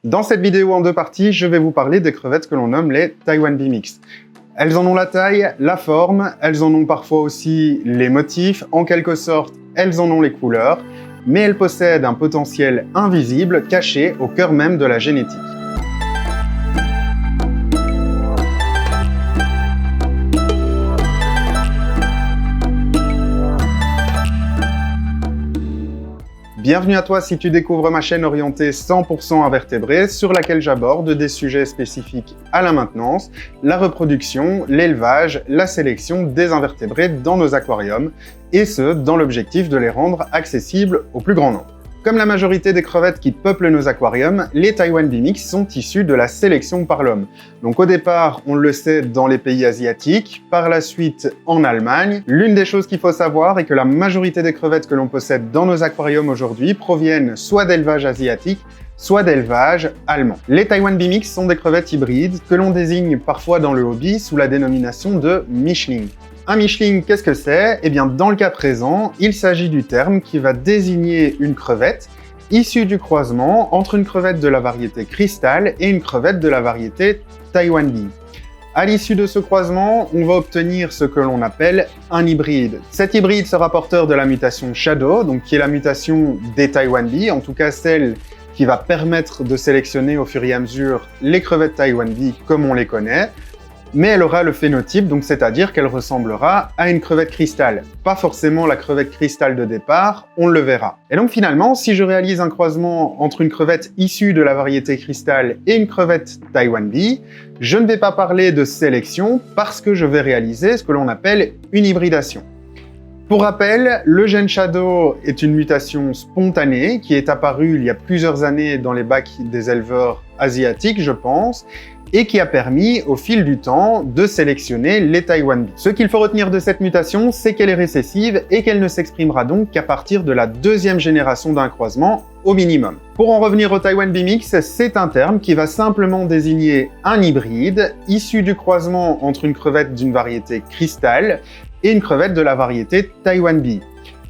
Dans cette vidéo en deux parties, je vais vous parler des crevettes que l'on nomme les Taiwan Bee Mix. Elles en ont la taille, la forme, elles en ont parfois aussi les motifs, en quelque sorte, elles en ont les couleurs, mais elles possèdent un potentiel invisible caché au cœur même de la génétique. Bienvenue à toi si tu découvres ma chaîne orientée 100% invertébrés sur laquelle j'aborde des sujets spécifiques à la maintenance, la reproduction, l'élevage, la sélection des invertébrés dans nos aquariums, et ce, dans l'objectif de les rendre accessibles au plus grand nombre. Comme la majorité des crevettes qui peuplent nos aquariums, les Taiwan Bee Mix sont issus de la sélection par l'homme. Donc au départ, on le sait dans les pays asiatiques, par la suite en Allemagne. L'une des choses qu'il faut savoir est que la majorité des crevettes que l'on possède dans nos aquariums aujourd'hui proviennent soit d'élevage asiatique, soit d'élevage allemand. Les Taiwan Bee Mix sont des crevettes hybrides que l'on désigne parfois dans le hobby sous la dénomination de Mischling. Un Mischling, qu'est-ce que c'est? Eh bien, dans le cas présent, il s'agit du terme qui va désigner une crevette issue du croisement entre une crevette de la variété Crystal et une crevette de la variété Taiwan Bee. À l'issue de ce croisement, on va obtenir ce que l'on appelle un hybride. Cet hybride sera porteur de la mutation Shadow, donc qui est la mutation des Taiwan Bee, en tout cas celle qui va permettre de sélectionner au fur et à mesure les crevettes Taiwan Bee comme on les connaît, mais elle aura le phénotype, donc c'est-à-dire qu'elle ressemblera à une crevette cristal. Pas forcément la crevette cristal de départ, on le verra. Et donc finalement, si je réalise un croisement entre une crevette issue de la variété cristal et une crevette Taiwan Bee, je ne vais pas parler de sélection parce que je vais réaliser ce que l'on appelle une hybridation. Pour rappel, le gène Shadow est une mutation spontanée qui est apparue il y a plusieurs années dans les bacs des éleveurs asiatiques, je pense, et qui a permis, au fil du temps, de sélectionner les Taiwan Bee. Ce qu'il faut retenir de cette mutation, c'est qu'elle est récessive et qu'elle ne s'exprimera donc qu'à partir de la deuxième génération d'un croisement au minimum. Pour en revenir au Taiwan Bee Mix, c'est un terme qui va simplement désigner un hybride issu du croisement entre une crevette d'une variété Crystal et une crevette de la variété Taiwan Bee.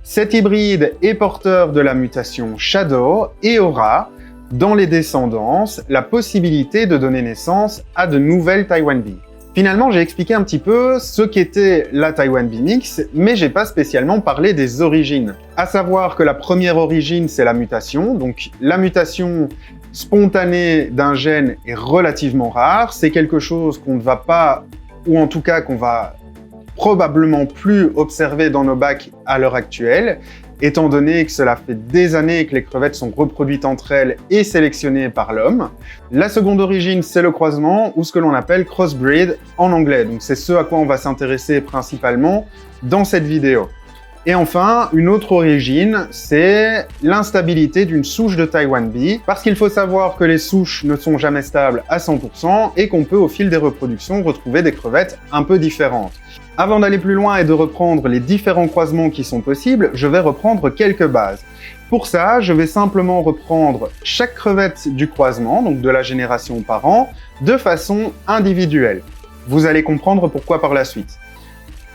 Cet hybride est porteur de la mutation Shadow et aura, dans les descendances, la possibilité de donner naissance à de nouvelles Taiwan Bee. Finalement, j'ai expliqué un petit peu ce qu'était la Taiwan Bee Mix, mais j'ai pas spécialement parlé des origines. À savoir que la première origine, c'est la mutation, donc la mutation spontanée d'un gène est relativement rare, c'est quelque chose qu'on ne va pas, ou en tout cas qu'on va probablement plus observer dans nos bacs à l'heure actuelle, étant donné que cela fait des années que les crevettes sont reproduites entre elles et sélectionnées par l'homme. La seconde origine, c'est le croisement, ou ce que l'on appelle crossbreed en anglais. Donc c'est ce à quoi on va s'intéresser principalement dans cette vidéo. Et enfin, une autre origine, c'est l'instabilité d'une souche de Taiwan Bee, parce qu'il faut savoir que les souches ne sont jamais stables à 100% et qu'on peut au fil des reproductions retrouver des crevettes un peu différentes. Avant d'aller plus loin et de reprendre les différents croisements qui sont possibles, je vais reprendre quelques bases. Pour ça, je vais simplement reprendre chaque crevette du croisement, donc de la génération par an, de façon individuelle. Vous allez comprendre pourquoi par la suite.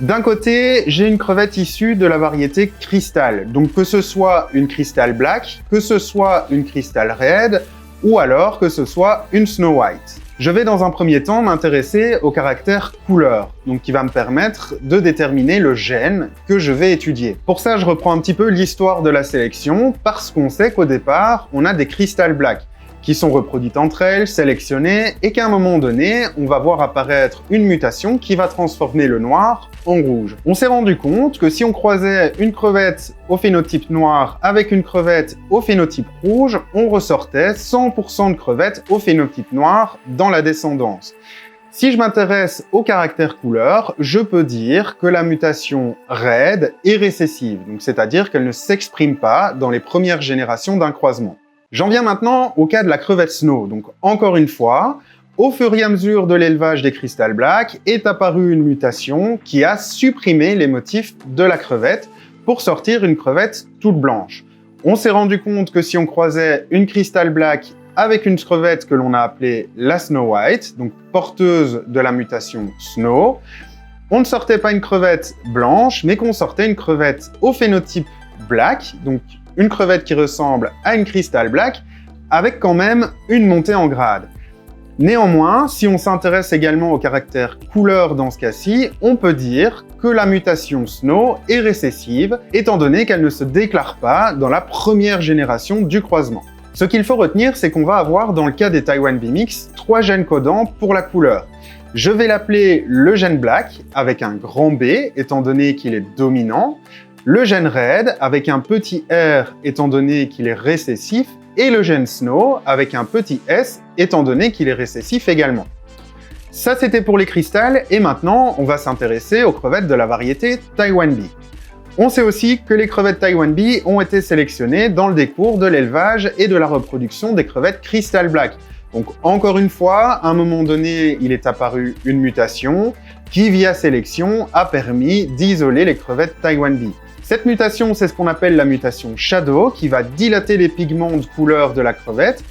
D'un côté, j'ai une crevette issue de la variété Crystal, donc que ce soit une Crystal Black, que ce soit une Crystal Red, ou alors que ce soit une Snow White. Je vais dans un premier temps m'intéresser au caractère couleur, donc qui va me permettre de déterminer le gène que je vais étudier. Pour ça, je reprends un petit peu l'histoire de la sélection, parce qu'on sait qu'au départ, on a des Crystal Black, qui sont reproduites entre elles, sélectionnées, et qu'à un moment donné, on va voir apparaître une mutation qui va transformer le noir en rouge. On s'est rendu compte que si on croisait une crevette au phénotype noir avec une crevette au phénotype rouge, on ressortait 100% de crevettes au phénotype noir dans la descendance. Si je m'intéresse au caractère couleur, je peux dire que la mutation Red est récessive, donc c'est-à-dire qu'elle ne s'exprime pas dans les premières générations d'un croisement. J'en viens maintenant au cas de la crevette Snow. Donc encore une fois, au fur et à mesure de l'élevage des Crystal Black, est apparue une mutation qui a supprimé les motifs de la crevette pour sortir une crevette toute blanche. On s'est rendu compte que si on croisait une Crystal Black avec une crevette que l'on a appelée la Snow White, donc porteuse de la mutation Snow, on ne sortait pas une crevette blanche, mais qu'on sortait une crevette au phénotype Black, donc une crevette qui ressemble à une Crystal Black, avec quand même une montée en grade. Néanmoins, si on s'intéresse également au caractère couleur dans ce cas-ci, on peut dire que la mutation Snow est récessive, étant donné qu'elle ne se déclare pas dans la première génération du croisement. Ce qu'il faut retenir, c'est qu'on va avoir dans le cas des Taiwan B-Mix 3 gènes codants pour la couleur. Je vais l'appeler le gène Black avec un grand B, étant donné qu'il est dominant, le gène Red avec un petit R, étant donné qu'il est récessif, et le gène Snow avec un petit S, étant donné qu'il est récessif également. Ça, c'était pour les cristals, et maintenant, on va s'intéresser aux crevettes de la variété Taiwan B. On sait aussi que les crevettes Taiwan B ont été sélectionnées dans le décours de l'élevage et de la reproduction des crevettes Crystal Black. Donc, encore une fois, à un moment donné, il est apparu une mutation qui, via sélection, a permis d'isoler les crevettes Taiwan B. Cette mutation, c'est ce qu'on appelle la mutation Shadow, qui va dilater les pigments de couleur de la crevette,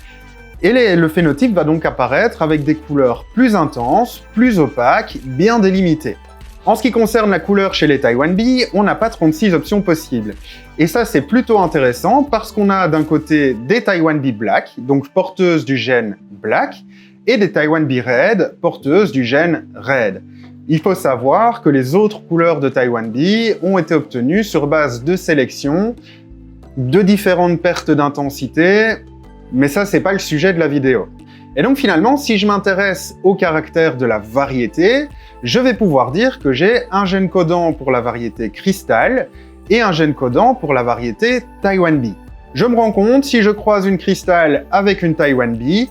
et le phénotype va donc apparaître avec des couleurs plus intenses, plus opaques, bien délimitées. En ce qui concerne la couleur chez les Taiwan B, on n'a pas 36 options possibles. Et ça, c'est plutôt intéressant parce qu'on a d'un côté des Taiwan B Black, donc porteuses du gène Black, et des Taiwan B Red, porteuses du gène Red. Il faut savoir que les autres couleurs de Taiwan B ont été obtenues sur base de sélection, de différentes pertes d'intensité, mais ça, c'est pas le sujet de la vidéo. Et donc finalement, si je m'intéresse au caractère de la variété, je vais pouvoir dire que j'ai un gène codant pour la variété Crystal et un gène codant pour la variété Taiwan B. Je me rends compte, si je croise une Crystal avec une Taiwan B,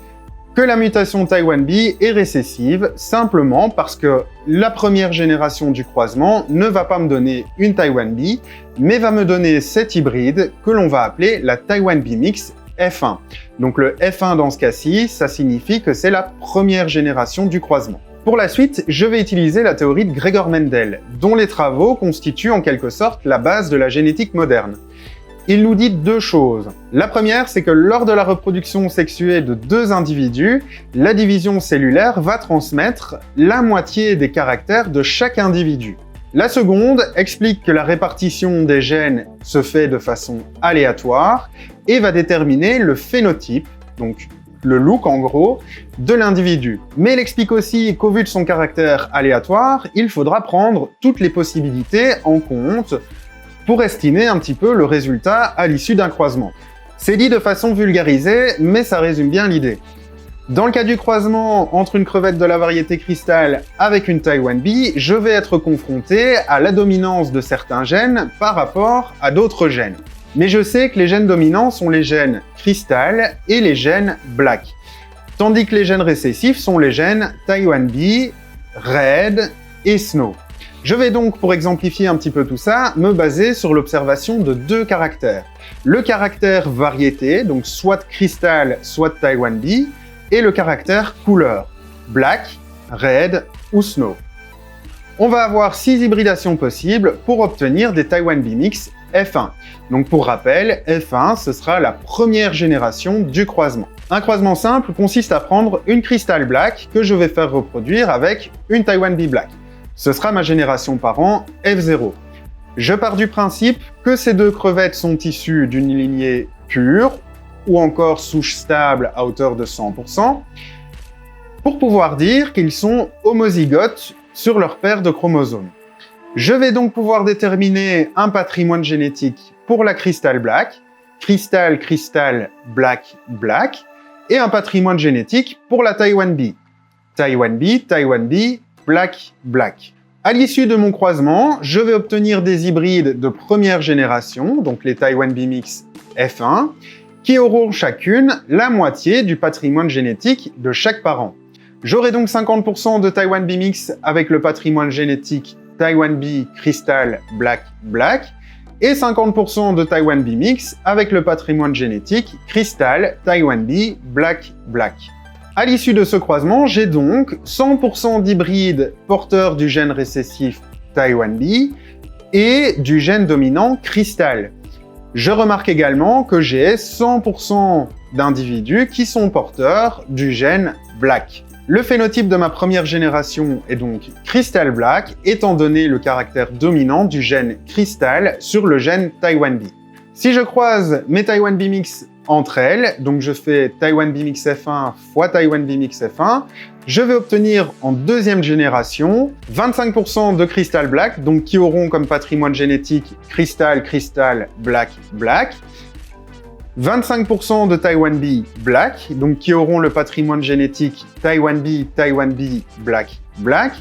que la mutation Taiwan B est récessive, simplement parce que la première génération du croisement ne va pas me donner une Taiwan B, mais va me donner cet hybride que l'on va appeler la Taiwan B Mix F1. Donc le F1 dans ce cas-ci, ça signifie que c'est la première génération du croisement. Pour la suite, je vais utiliser la théorie de Gregor Mendel, dont les travaux constituent en quelque sorte la base de la génétique moderne. Il nous dit deux choses. La première, c'est que lors de la reproduction sexuée de deux individus, la division cellulaire va transmettre la moitié des caractères de chaque individu. La seconde explique que la répartition des gènes se fait de façon aléatoire et va déterminer le phénotype, donc le look en gros, de l'individu. Mais elle explique aussi qu'au vu de son caractère aléatoire, il faudra prendre toutes les possibilités en compte pour estimer un petit peu le résultat à l'issue d'un croisement. C'est dit de façon vulgarisée, mais ça résume bien l'idée. Dans le cas du croisement entre une crevette de la variété Crystal avec une Taiwan B, je vais être confronté à la dominance de certains gènes par rapport à d'autres gènes. Mais je sais que les gènes dominants sont les gènes Crystal et les gènes Black, tandis que les gènes récessifs sont les gènes Taiwan B, Red et Snow. Je vais donc, pour exemplifier un petit peu tout ça, me baser sur l'observation de deux caractères. Le caractère variété, donc soit Crystal, soit Taiwan B, et le caractère couleur, Black, Red ou Snow. On va avoir 6 hybridations possibles pour obtenir des Taiwan B Mix F1. Donc pour rappel, F1, ce sera la première génération du croisement. Un croisement simple consiste à prendre une Crystal Black que je vais faire reproduire avec une Taiwan B Black. Ce sera ma génération par an F0. Je pars du principe que ces deux crevettes sont issues d'une lignée pure, ou encore souche stable à hauteur de 100%, pour pouvoir dire qu'ils sont homozygotes sur leur paire de chromosomes. Je vais donc pouvoir déterminer un patrimoine génétique pour la Crystal Black, Crystal, Crystal, Black, Black, et un patrimoine génétique pour la Taiwan B, Taiwan B, Taiwan B, Black, Black. À l'issue de mon croisement, je vais obtenir des hybrides de première génération, donc les Taiwan B Mix F1, qui auront chacune la moitié du patrimoine génétique de chaque parent. J'aurai donc 50% de Taiwan B Mix avec le patrimoine génétique Taiwan B Crystal Black Black et 50% de Taiwan B Mix avec le patrimoine génétique Crystal Taiwan B Black Black. À l'issue de ce croisement, j'ai donc 100% d'hybrides porteurs du gène récessif Taiwan B et du gène dominant Crystal. Je remarque également que j'ai 100% d'individus qui sont porteurs du gène Black. Le phénotype de ma première génération est donc Crystal Black, étant donné le caractère dominant du gène Crystal sur le gène Taiwan B. Si je croise mes Taiwan B Mix entre elles. Donc je fais Taiwan B-Mix F1 fois Taiwan B-Mix F1. Je vais obtenir en deuxième génération 25% de Crystal Black, donc qui auront comme patrimoine génétique Crystal, Crystal, Black, Black. 25% de Taiwan B Black, donc qui auront le patrimoine génétique Taiwan B, Black, Black.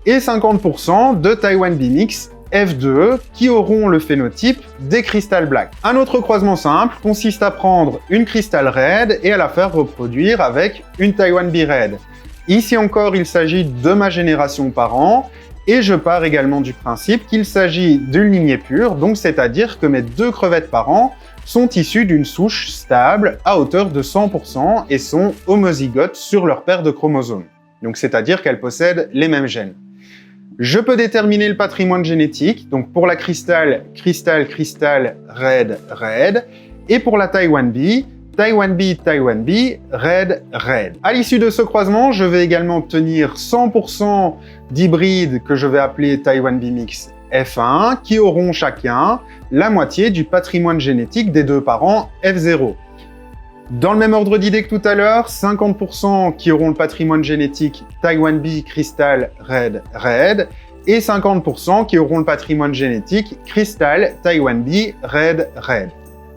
Et 50% de Taiwan B Mix F2 qui auront le phénotype des Crystal Black. Un autre croisement simple consiste à prendre une Crystal Red et à la faire reproduire avec une Taiwan B Red. Ici encore, il s'agit de ma génération par an et je pars également du principe qu'il s'agit d'une lignée pure, donc c'est-à-dire que mes deux crevettes par an sont issues d'une souche stable à hauteur de 100% et sont homozygotes sur leur paire de chromosomes. Donc c'est-à-dire qu'elles possèdent les mêmes gènes. Je peux déterminer le patrimoine génétique, donc pour la Crystal, Crystal, Crystal, Red, Red, et pour la Taiwan B, Taiwan B, Red, Red. À l'issue de ce croisement, je vais également obtenir 100% d'hybrides que je vais appeler Taiwan B Mix F1, qui auront chacun la moitié du patrimoine génétique des deux parents F0. Dans le même ordre d'idée que tout à l'heure, 50% qui auront le patrimoine génétique Taiwan B, Crystal, Red, Red, et 50% qui auront le patrimoine génétique Crystal, Taiwan B, Red, Red.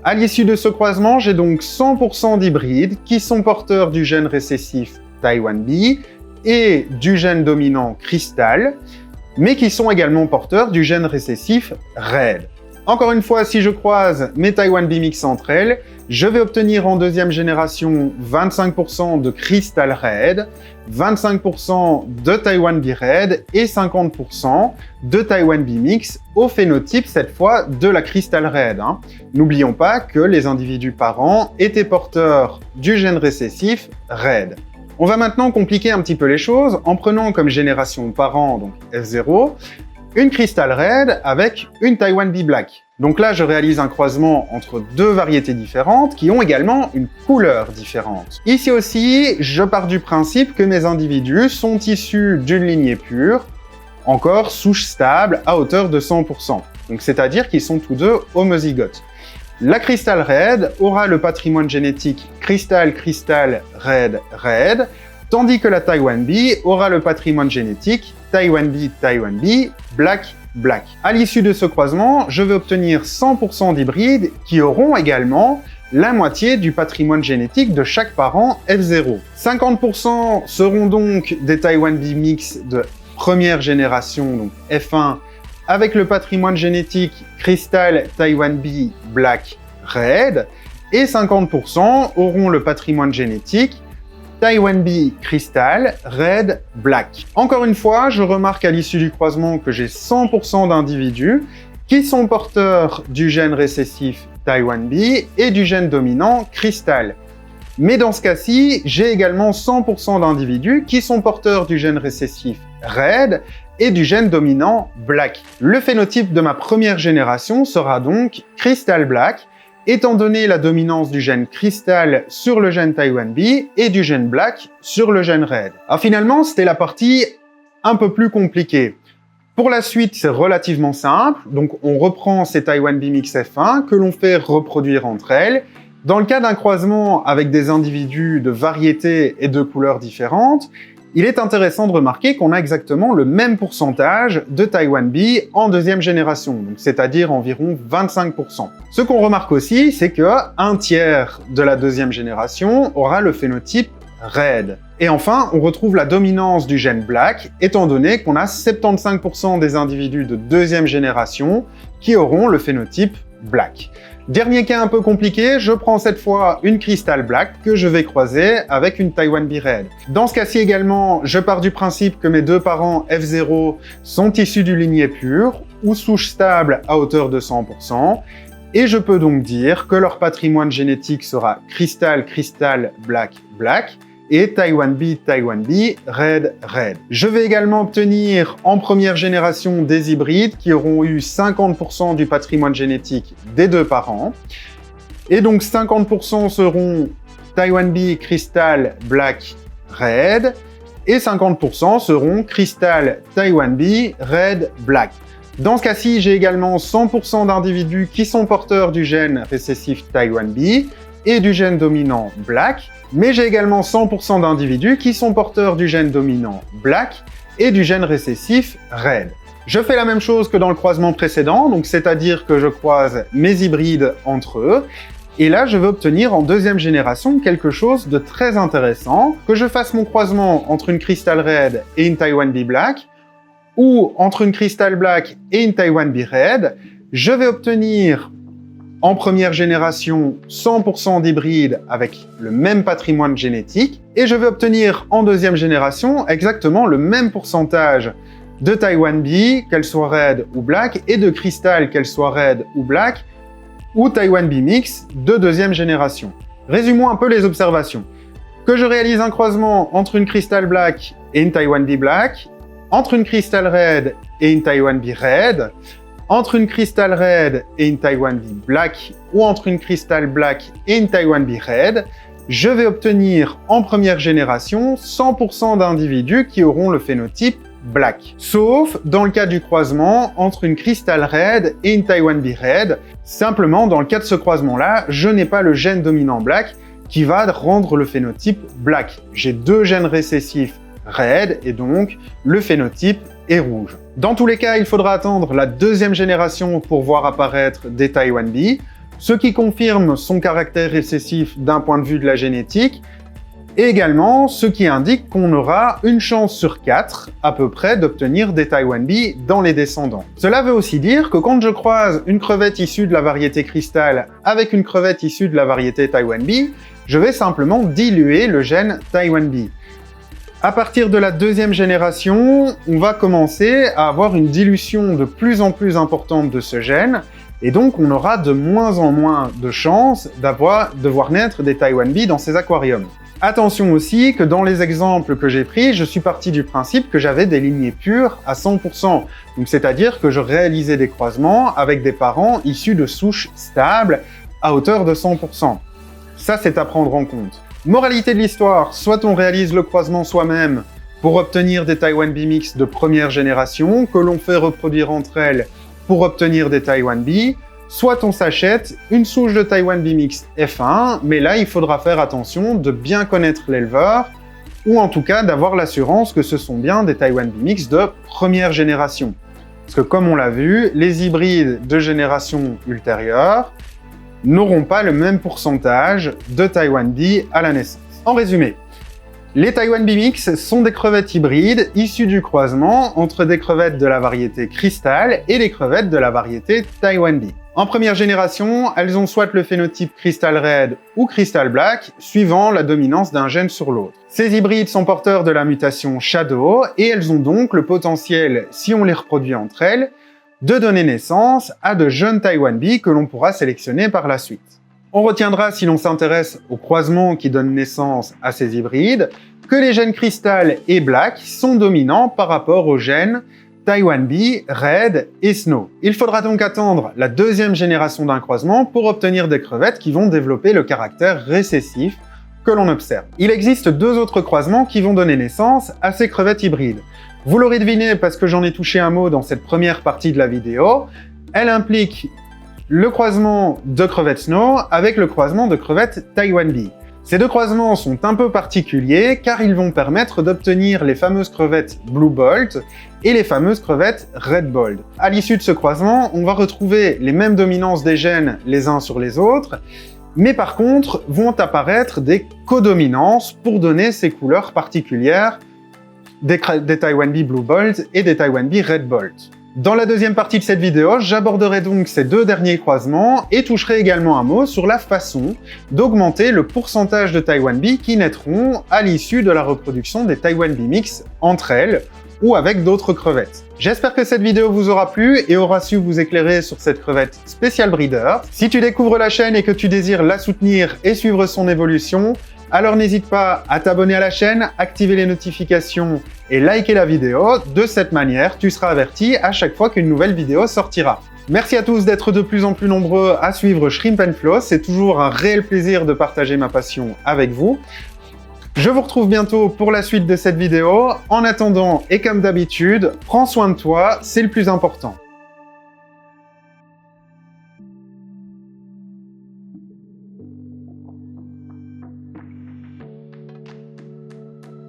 À l'issue de ce croisement, j'ai donc 100% d'hybrides qui sont porteurs du gène récessif Taiwan B et du gène dominant Crystal, mais qui sont également porteurs du gène récessif Red. Encore une fois, si je croise mes Taiwan B Mix entre elles, je vais obtenir en deuxième génération 25% de Crystal Red, 25% de Taiwan B Red et 50% de Taiwan B Mix au phénotype cette fois de la Crystal Red. N'oublions pas que les individus parents étaient porteurs du gène récessif Red. On va maintenant compliquer un petit peu les choses en prenant comme génération parent, donc F0, une Crystal Red avec une Taiwan B Black. Donc là, je réalise un croisement entre deux variétés différentes qui ont également une couleur différente. Ici aussi, je pars du principe que mes individus sont issus d'une lignée pure, encore souche stable à hauteur de 100%. Donc c'est-à-dire qu'ils sont tous deux homozygotes. La Crystal Red aura le patrimoine génétique Crystal, Crystal, Red, Red, tandis que la Taiwan B aura le patrimoine génétique Taiwan B, Black, Black. À l'issue de ce croisement, je vais obtenir 100% d'hybrides qui auront également la moitié du patrimoine génétique de chaque parent F0. 50% seront donc des Taiwan B Mix de première génération, donc F1, avec le patrimoine génétique Crystal, Taiwan B, Black, Red, et 50% auront le patrimoine génétique Taiwan B Crystal, Red, Black. Encore une fois, je remarque à l'issue du croisement que j'ai 100% d'individus qui sont porteurs du gène récessif Taiwan B et du gène dominant Crystal. Mais dans ce cas-ci, j'ai également 100% d'individus qui sont porteurs du gène récessif Red et du gène dominant Black. Le phénotype de ma première génération sera donc Crystal Black, étant donné la dominance du gène Crystal sur le gène Taiwan B et du gène Black sur le gène Red. Alors finalement, c'était la partie un peu plus compliquée. Pour la suite, c'est relativement simple. Donc on reprend ces Taiwan B Mix F1 que l'on fait reproduire entre elles. Dans le cas d'un croisement avec des individus de variétés et de couleurs différentes, il est intéressant de remarquer qu'on a exactement le même pourcentage de Taiwan B en deuxième génération, donc c'est-à-dire environ 25%. Ce qu'on remarque aussi, c'est que un tiers de la deuxième génération aura le phénotype Red. Et enfin, on retrouve la dominance du gène Black, étant donné qu'on a 75% des individus de deuxième génération qui auront le phénotype Black. Dernier cas un peu compliqué, je prends cette fois une Crystal Black que je vais croiser avec une Taiwan B Red. Dans ce cas-ci également, je pars du principe que mes deux parents F0 sont issus du lignée pure ou souche stable à hauteur de 100%, et je peux donc dire que leur patrimoine génétique sera Crystal, Crystal, Black, Black, et Taiwan B, Red, Red. Je vais également obtenir en première génération des hybrides qui auront eu 50% du patrimoine génétique des deux parents. Et donc 50% seront Taiwan B, Crystal, Black, Red, et 50% seront Crystal, Taiwan B, Red, Black. Dans ce cas-ci, j'ai également 100% d'individus qui sont porteurs du gène récessif Taiwan B, et du gène dominant black, mais j'ai également 100% d'individus qui sont porteurs du gène dominant black et du gène récessif red. Je fais la même chose que dans le croisement précédent, donc c'est-à-dire que je croise mes hybrides entre eux, et là je veux obtenir en deuxième génération quelque chose de très intéressant, que je fasse mon croisement entre une Crystal Red et une Taiwan Bee Black, ou entre une Crystal Black et une Taiwan Bee Red, je vais obtenir en première génération 100% d'hybrides avec le même patrimoine génétique, et je vais obtenir en deuxième génération exactement le même pourcentage de Taiwan Bee, qu'elle soit Red ou Black, et de Crystal, qu'elle soit Red ou Black, ou Taiwan Bee Mix de deuxième génération. Résumons un peu les observations. Que je réalise un croisement entre une Crystal Black et une Taiwan Bee Black, entre une Crystal Red et une Taiwan Bee Red, entre une Crystal Red et une Taiwan Bee Black, ou entre une Crystal Black et une Taiwan Bee Red, je vais obtenir en première génération 100% d'individus qui auront le phénotype Black. Sauf dans le cas du croisement entre une Crystal Red et une Taiwan Bee Red. Simplement, dans le cas de ce croisement-là, je n'ai pas le gène dominant Black qui va rendre le phénotype Black. J'ai deux gènes récessifs Red et donc le phénotype est rouge. Dans tous les cas, il faudra attendre la deuxième génération pour voir apparaître des Taiwan Bee, ce qui confirme son caractère récessif d'un point de vue de la génétique, et également ce qui indique qu'on aura une chance sur 4 à peu près d'obtenir des Taiwan Bee dans les descendants. Cela veut aussi dire que quand je croise une crevette issue de la variété Crystal avec une crevette issue de la variété Taiwan Bee, je vais simplement diluer le gène Taiwan Bee. À partir de la deuxième génération, on va commencer à avoir une dilution de plus en plus importante de ce gène, et donc on aura de moins en moins de chances de voir naître des Taiwan Bee dans ces aquariums. Attention aussi que dans les exemples que j'ai pris, je suis parti du principe que j'avais des lignées pures à 100%. Donc c'est-à-dire que je réalisais des croisements avec des parents issus de souches stables à hauteur de 100%. Ça, c'est à prendre en compte. Moralité de l'histoire, soit on réalise le croisement soi-même pour obtenir des Taiwan Bee Mix de première génération, que l'on fait reproduire entre elles pour obtenir des Taiwan Bee, soit on s'achète une souche de Taiwan Bee Mix F1, mais là il faudra faire attention de bien connaître l'éleveur, ou en tout cas d'avoir l'assurance que ce sont bien des Taiwan Bee Mix de première génération. Parce que comme on l'a vu, les hybrides de génération ultérieure n'auront pas le même pourcentage de Taiwan Bee à la naissance. En résumé, les Taiwan Bee Mix sont des crevettes hybrides issues du croisement entre des crevettes de la variété Crystal et des crevettes de la variété Taiwan Bee. En première génération, elles ont soit le phénotype Crystal Red ou Crystal Black, suivant la dominance d'un gène sur l'autre. Ces hybrides sont porteurs de la mutation Shadow, et elles ont donc le potentiel, si on les reproduit entre elles, de donner naissance à de jeunes Taiwan Bee que l'on pourra sélectionner par la suite. On retiendra, si l'on s'intéresse aux croisements qui donnent naissance à ces hybrides, que les gènes Crystal et Black sont dominants par rapport aux gènes Taiwan Bee, Red et Snow. Il faudra donc attendre la deuxième génération d'un croisement pour obtenir des crevettes qui vont développer le caractère récessif que l'on observe. Il existe deux autres croisements qui vont donner naissance à ces crevettes hybrides. Vous l'aurez deviné parce que j'en ai touché un mot dans cette première partie de la vidéo, elle implique le croisement de crevettes Snow avec le croisement de crevettes Taiwan Bee. Ces deux croisements sont un peu particuliers car ils vont permettre d'obtenir les fameuses crevettes Blue Bolt et les fameuses crevettes Red Bolt. À l'issue de ce croisement, on va retrouver les mêmes dominances des gènes les uns sur les autres, mais par contre vont apparaître des codominances pour donner ces couleurs particulières des Taiwan Bee Blue Bolt et des Taiwan Bee Red Bolt. Dans la deuxième partie de cette vidéo, j'aborderai donc ces deux derniers croisements et toucherai également un mot sur la façon d'augmenter le pourcentage de Taiwan Bee qui naîtront à l'issue de la reproduction des Taiwan Bee Mix entre elles ou avec d'autres crevettes. J'espère que cette vidéo vous aura plu et aura su vous éclairer sur cette crevette spéciale breeder. Si tu découvres la chaîne et que tu désires la soutenir et suivre son évolution, alors n'hésite pas à t'abonner à la chaîne, activer les notifications et liker la vidéo. De cette manière, tu seras averti à chaque fois qu'une nouvelle vidéo sortira. Merci à tous d'être de plus en plus nombreux à suivre Shrimp & Flow. C'est toujours un réel plaisir de partager ma passion avec vous. Je vous retrouve bientôt pour la suite de cette vidéo. En attendant, et comme d'habitude, prends soin de toi, c'est le plus important.